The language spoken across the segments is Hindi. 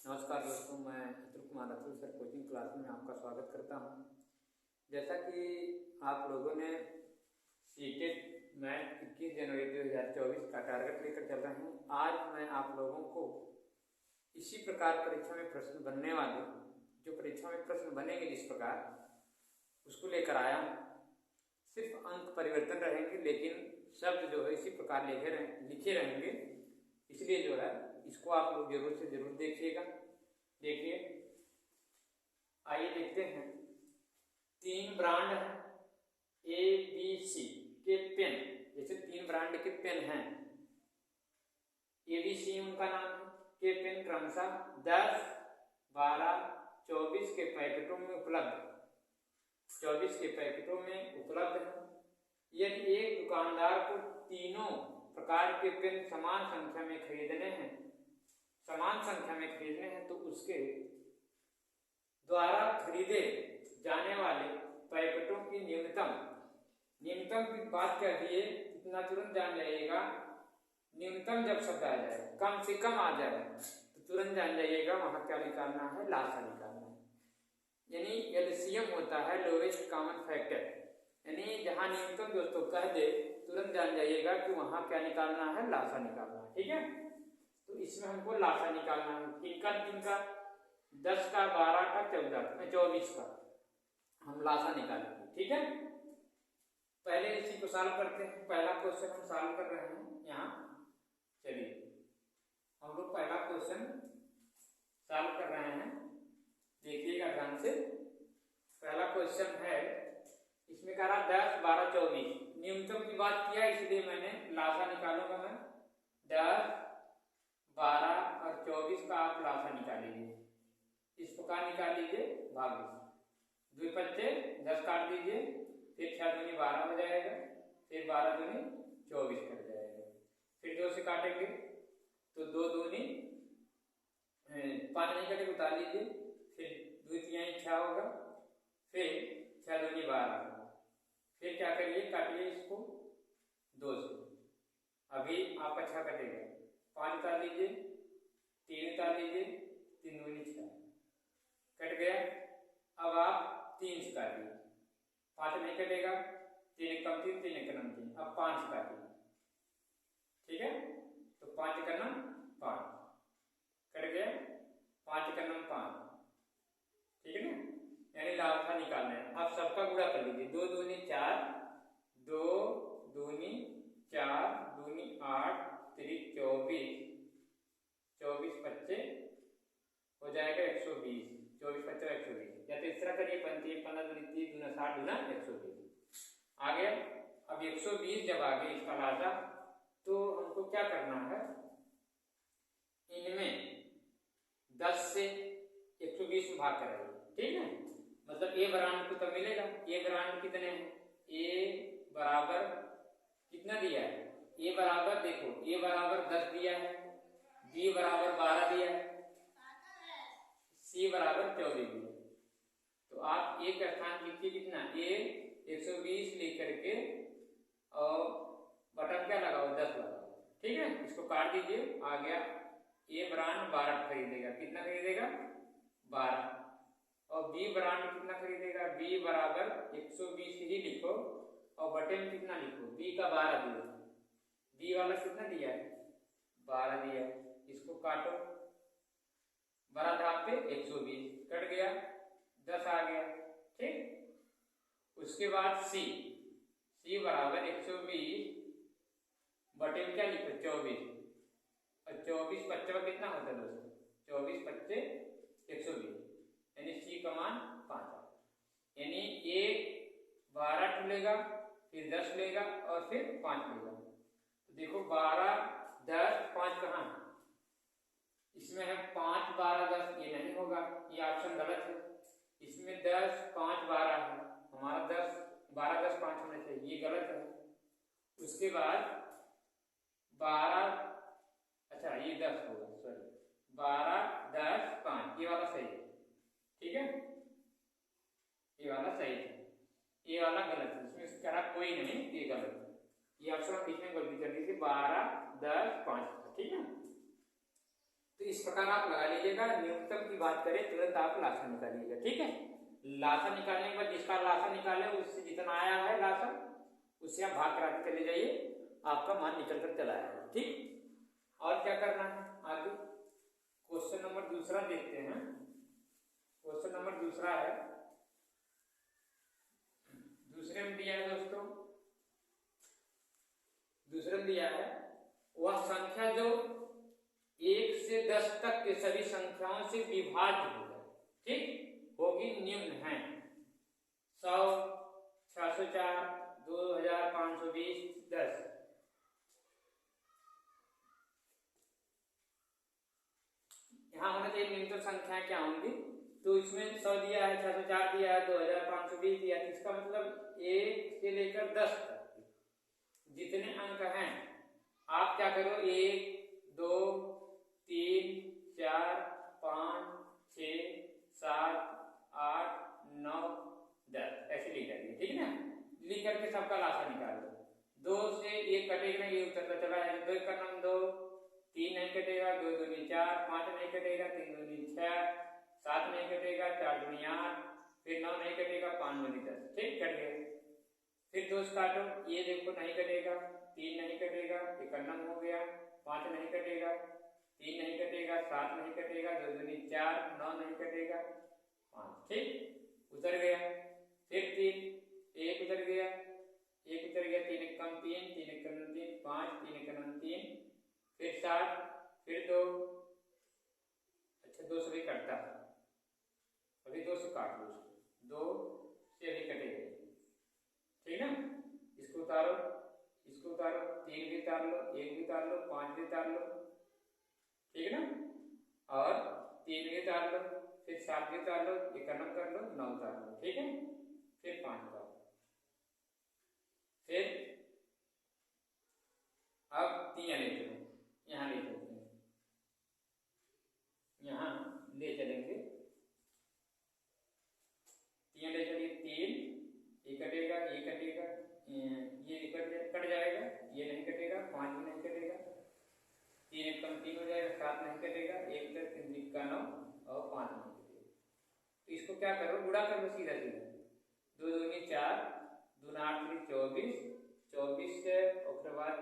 नमस्कार दोस्तों, मैं Atul Kumar Atul sir coaching class में आपका स्वागत करता हूं। जैसा कि आप लोगों ने सीटेट मैथ 21 जनवरी 2024 का टारगेट लेकर चल रहे हैं, आज मैं आप लोगों को इसी प्रकार परीक्षा में प्रश्न बनने वाले, जो परीक्षा में प्रश्न बनेंगे जिस प्रकार, उसको लेकर आया हूँ। सिर्फ अंक परिवर्तन रहेंगे, लेकिन शब्द जो है इसी प्रकार लिखे रहेंगे। इसलिए जो है इसको आप लोग जरूर से जरूर देखिएगा। देखिए, आइए देखते हैं। 3 ब्रांड हैं ABC के पेन। जैसे 3 ब्रांड के पेन हैं, ABC उनका नाम है। के पेन क्रमशः 10, 12, 24 के पैकेटों में उपलब्ध 24 के पैकेटों में उपलब्ध है। यदि एक दुकानदार को तीनों प्रकार के पेन समान संख्या में खरीदने हैं तो उसके द्वारा खरीदे जाने वाले पैकेटों की न्यूनतम की बात कर दिए, इतना तुरंत जान जाइएगा। न्यूनतम जब शब्द आ जाए, कम से कम आ जाए, तो तुरंत जान जाइएगा वहां क्या निकालना है, लासा निकालना है। यानी एलसीएम होता है लोवेस्ट कॉमन फैक्टर। यानी जहां न्यूनतम दोस्तों कह दे, तुरंत जान जाइएगा कि वहां क्या निकालना है, लासा निकालना है। ठीक है, तो इसमें हमको लासा निकालना है। किनका 10 का, 12 का, 14 का, 24 का हम लासा निकालेंगे। ठीक है, पहले इसी को सॉल्व करते हैं। पहला क्वेश्चन हम सॉल्व कर रहे हैं यहाँ। चलिए, हम लोग पहला क्वेश्चन सॉल्व कर रहे हैं, देखिएगा ध्यान से। पहला क्वेश्चन है, इसमें कह रहा 10, 12, 24। न्यूनतम की बात किया, इसलिए मैंने लासा निकालूंगा मैं। 10, 12 और 24 का आप लासा निकालिए। इस प्रकार निकाल लीजिए, भाग 2 पच्चे 10 काट दीजिए, फिर 6 दूनी 12 हो जाएगा, फिर 12 दूनी 24 कर जाएगा। फिर 2 से काटेंगे तो 2 दूनी 5 नहीं कटे, उतार लीजिए, फिर 2 तिहाई 6 होगा, फिर 6 दूनी 12 होगा। फिर क्या करिए, काटिए इसको 2 से। अभी आपका 6 कटेगा, 5 उतार लीजिए, 3 उतार लीजिए, 3 दूनी 6 कट गया। अब आप 3 से काटिए, 5 नहीं कटेगा, 3 एक कम 3, 3 एक कम 3। अब 5 काटिए। ठीक है, तो 5 का नम 5 कट गया, 5 का नम 5। ठीक है ना, यानी लासा निकालना है। आप सबका गुणा कर लीजिए। 2 दूनी 4, 2 दूनी 4, दूनी 8, 3 24, 24 पच्चे हो जाएगा 120। 24 पच्चे 120, या तो इस तरह करिए, 15 दूनी 30, दूना 60, दूना 120 आ गया। अब 120 जब आ गए इसका लासा, तो हमको क्या करना है, इनमें 10 से 120 में भाग कराइए। ठीक है, मतलब ए ब्रांड को तो मिलेगा। ए ब्रांड कितने हैं, ए बराबर कितना दिया है, ए बराबर देखो, ए बराबर 10 दिया है, बी बराबर 12 दिया है, सी बराबर 24 दिया है। तो आप एक स्थान लिखिए कितना, ए 120 लिख करके और बटन क्या लगाओ, 10 लगाओ। ठीक है, इसको काट दीजिए, आ गया। ए ब्रांड 12 खरीदेगा, कितना खरीदेगा, 12। और बी ब्रांड कितना खरीदेगा, बी बराबर 120 ही लिखो और बटे में कितना लिखो, बी का 12 दिया। बी वाला कितना दिया है, 12 दिया है। इसको काटो, बड़ा धाप पे 120 कट गया, 10 आ गया। ठीक, उसके बाद सी बराबर 120 बटे में क्या लिखो, 24। और 24 पच्चे कितना होता है दोस्तों, 24 पच्चे 120, यानी सी का मान 5। यानी ए 12 लेगा, फिर 10 लेगा और फिर 5 लेगा। तो देखो 12, 10, 5 कहाँ है, इसमें है 5, 12, 10, ये नहीं होगा, ये ऑप्शन गलत है। इसमें 10, 5, 12 है, हमारा 10, 12, 10, 5 होना चाहिए, ये गलत है। उसके बाद 12, अच्छा ये 10 होगा, सॉरी, 12, 10, 5, ये वाला सही है। ठीक है, ये वाला सही है, ये वाला गलत है, इसमें कह रहा कोई नहीं, ये गलत है। ये ऑप्शन लिखने में गलती कर दी थी, 12, 10, 5। ठीक है, तो इस प्रकार आप लगा लीजिएगा। न्यूनतम की बात करें तुरंत आप लासा निकालिएगा, ठीक है। लासा निकालने के बाद जिसका लासा निकाले उससे जितना आया है लासा उससे आप भाग कराते चले जाइए, आपका मान निकल कर चला आएगा, ठीक। और क्या करना है आगे, क्वेश्चन नंबर दूसरा देखते हैं। क्वेश्चन नंबर दूसरा है, दूसरे में दिया है दोस्तों, दूसरे में दिया है वह संख्या जो 1 से 10 तक के सभी संख्याओं से विभाज्य होगा, ठीक, होगी निम्न है 100, 604, 2520, 10। यहाँ होना चाहिए न्यूनतम संख्या क्या होंगी, तो इसमें 100 दिया है, 604 दिया है, 2520 दिया है, इसका मतलब 1 से लेकर 10 तक जितने अंक हैं आप क्या करो, 1, 2, 3, 4, 5, 6, 7, 8, 9, 10 ऐसे लिख जाइए, ठीक है ना। लिख करके सबका लासा निकाल दो। 2 से 1 कटेगा, ये उतरता चला है, 2 का नाम 2, 3 नहीं कटेगा, 2 दूनी 4, 5 नहीं कटेगा, 3 दूनी 6, 7 नहीं कटेगा, 4 दूनी 8, फिर 9 नहीं कटेगा, 5 दूनी 10, ठीक, कट गया। फिर 2 काटो, ये देखो नहीं कटेगा, 3 नहीं कटेगा, 51 हो गया, 5 नहीं कटेगा, 3 नहीं कटेगा, 7 नहीं कटेगा, 2 दूनी 4, 9 नहीं कटेगा, 5, ठीक, उतर गया। फिर 3, 1 उतर गया, 1 उतर गया, 3 एक कम 3, 3 एक कम 3, 5, 3 एक कम 3, फिर 7, फिर 2, अच्छा 2 से भी कटता है, अभी 2 से काट लो, 2 से अभी कटेगा, ठीक ना। इसको उतारो, इसको उतारो, 3 भी उतार लो, 1 भी उतार लो, 5 भी उतार लो, ठीक है ना। और 3 भी उतार लो, फिर 7 भी उतार लो, 51 कर लो, 9 उतार लो, ठीक है। फिर 5 उतार लो, फिर अब 3 ले चलो, यहाँ ले चलते हैं, यहाँ ले चलेंगे, 3 ले चलिए, 3, ये कटेगा, ये कटेगा, ये कट जाएगा, ये नहीं कटेगा, 5 भी नहीं कटेगा, 3 एक कम 3 हो जाएगा, 7 नहीं कटेगा, 1 तक 3 का 9 और 5 नहीं कटेगा। तो इसको क्या करो, गुणा कर लो सीधा सीधा, 2 दूनी 4, 2 8 24, 24 से और फिर बाद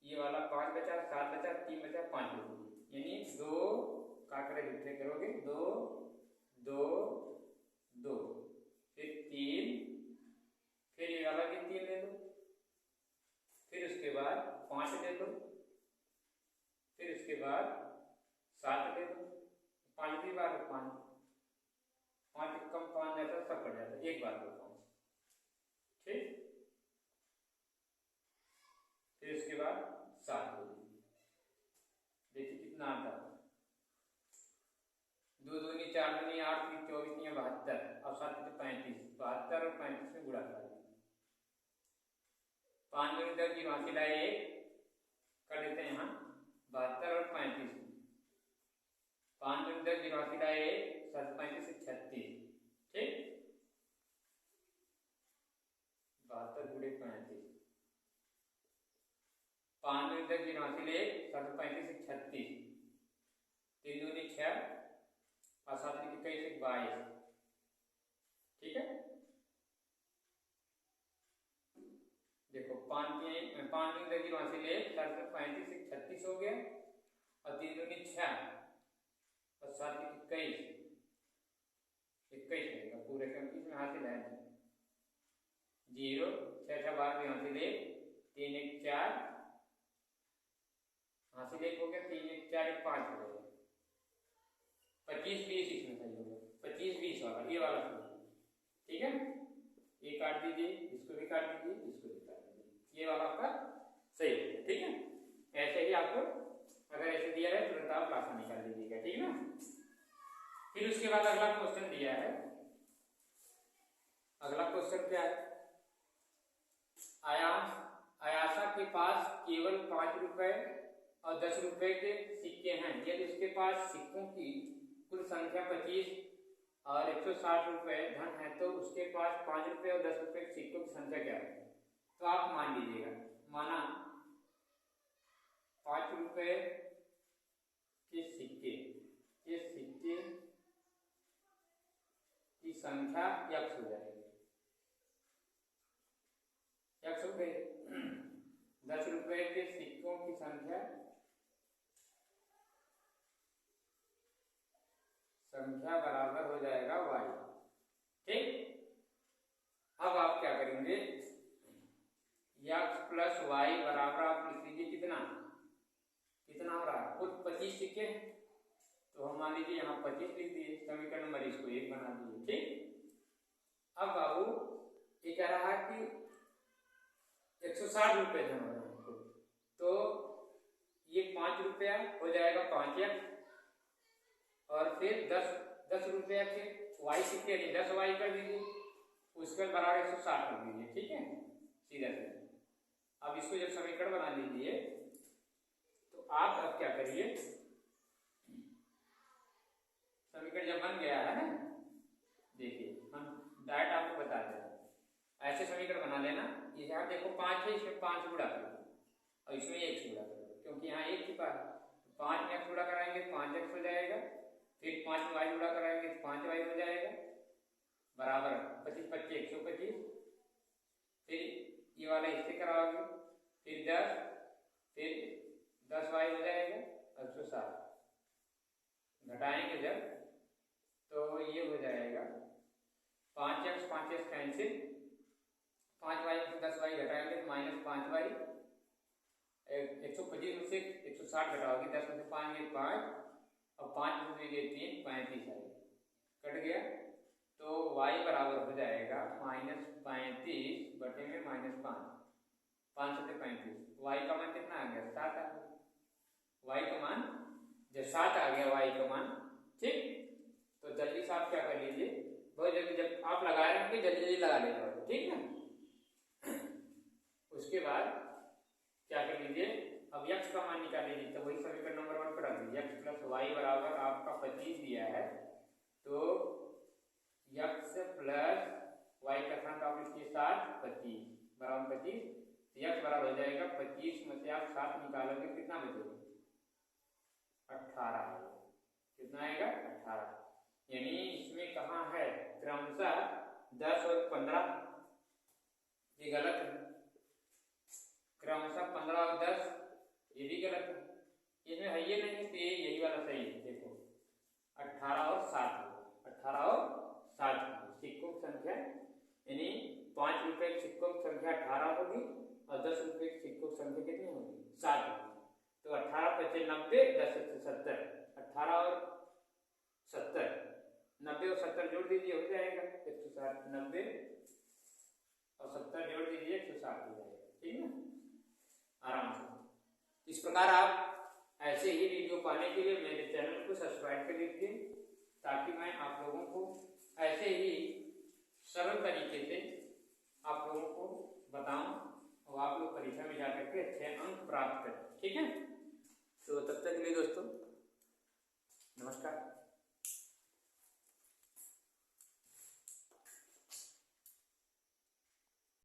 ये वाला 5 बचा, 7 बचा, 3 बचा, 5 बचा, यानी 2 काकड़े झूठे करोगे, 2, 2, 2, फिर 3, फिर ये वाला भी 3 ले लो, फिर उसके बाद 5 ले लो, फिर उसके बाद 7 ले लो, 5 भी बार 5, 5 कम 5 जाता है, सब कट जाता है, एक बार 5, ठीक। फिर उसके बाद 7 ले लो, देखिए कितना आता है, 2 दूनी 4 दूनी 8, 24, 72, अब 7 35, 72 और 35 में गुणा कर 5 दूनी 10, 0 हासिल आए 1 कर देते हैं यहाँ, 72 और 35, 5 दूनी 10, 0 हासिल आए 1, 7 35 से 36, ठीक, 72 गुणे 35, 5 दूनी 10, 0 हासिल 1, 7 35 से 36, 3 दूनी 6 और 7 21 से 22, ठीक है। देखो 5 दूनी 10, 0 हासिल 1, 7 35 से 36 हो गया, और 3 दूनी 6 और 7 21, 21 रहेगा पूरे का, इसमें हासिल है 0, 6 6 12 हासिल 1, 3 1 4 हासिल 1 हो गया, 3 1 4 1 5 हो गया, 25 20 इसमें सही हो गया, 25 20 वाला ये वाला सही, ठीक है। ये काट दीजिए, इसको भी काट दीजिए, इसको भी काट दीजिए, ये वाला आपका सही हो गया, ठीक है। ऐसे ही आपको अगर ऐसे दिया है तुरंत आप लासा निकाल लीजिएगा, ठीक है ना। फिर उसके बाद अगला क्वेश्चन दिया है, अगला क्वेश्चन क्या है, आयासा के पास केवल 5 रुपए और 10 रुपए के सिक्के हैं, यदि उसके पास सिक्कों की कुल संख्या 25 और 160 रुपए धन है, तो उसके पास 5 रुपए और 10 रुपए के सिक्कों की संख्या क्या है। तो आप मान लीजिएगा, माना 5 रुपए के संख्या x हो जाएगी। x हो गई। 10 रुपए के सिक्कों की संख्या बराबर हो जाएगा y। ठीक, अब आप क्या करेंगे, x प्लस वाई बराबर आप लिख लीजिए कितना हो रहा है, कुल 25 सिक्के, तो हम मान लीजिए यहाँ 25 लिख दिए, समीकरण नंबर इसको 1 बना दिए। ठीक, अब बाबू ये कह रहा है कि 160 रुपये जमा हो रहे हैं, तो ये 5 रुपया हो जाएगा 5x, और फिर 10 रुपया के y सिक्के 10 y कर दीजिए, उसके बराबर 160 कर दीजिए। ठीक है, सीधा सीधा। अब इसको जब समीकरण बना लीजिए तो आप अब क्या करिए, समीकरण जब बन गया है ना, देखिए हम डायरेक्ट आपको बता दें, ऐसे समीकरण बना लेना। यहाँ देखो 5 है, इसमें 5 गुणा कर दो और इसमें 1 गुणा कर दो, क्योंकि यहाँ 1 छिपा है। 5 में x गुणा कराएंगे 5x हो जाएगा, फिर 5 में y गुणा कराएंगे 5y हो जाएगा, बराबर 25 25 125, फिर ये वाला इससे कराओगे, फिर 10, फिर 10y हो जाएगा 160, घटाएंगे जब तो ये हो जाएगा 5x कैंसिल, 5y से 10y घटाएंगे तो -5y, 125 से 160 घटाओगे, 10 में से 5 गए 5 और 5 में से गए 3, 35 आई कट गया, तो y बराबर हो जाएगा -35 बटे में -5, 5 से 35, y का मान कितना आ गया 7 आ गया, y का मान जब 7 आ गया y का मान। ठीक, तो जल्दी से आप क्या कर लीजिए, बहुत जल्दी जब आप लगा रहे होंगे जल्दी जल्दी लगा लेना होगा। ठीक है, उसके बाद क्या कर लीजिए, अब x का मान निकाल लीजिए, तो वही समीकरण नंबर 1 पर रख दीजिए, x प्लस वाई बराबर आपका 25 दिया है, तो x प्लस वाई का मान आप लिखिए 7, 25 बराबर 25, x बराबर हो जाएगा 25 में से आप 7 निकालोगे कितना बचेगा 18, कितना आएगा 18, यानी इसमें कहाँ है क्रमशः 10 और 15, ये गलत है, क्रमशः 15 और 10 ये भी गलत है, इसमें है ये नहीं, तो यही वाला सही है। देखो 18 और 7, 18 और 7 सिक्कों की संख्या, यानी 5 रुपए के सिक्कों की संख्या 18 होगी और 10 रुपए के सिक्कों की संख्या कितनी होगी 7 होगी, तो 18 25 90, 10 70, 18 और 70, 90 और 70 जोड़ दीजिए हो जाएगा 160, 90 और 70 जोड़ दीजिए 160 हो जाएगा। ठीक है, आराम से। इस प्रकार आप ऐसे ही वीडियो पाने के लिए मेरे चैनल को सब्सक्राइब कर लीजिए, ताकि मैं आप लोगों को ऐसे ही सरल तरीके से आप लोगों को बताऊं और आप लोग परीक्षा में जाकर के अच्छे अंक प्राप्त करें। ठीक है, तो तब तक के लिए दोस्तों नमस्कार।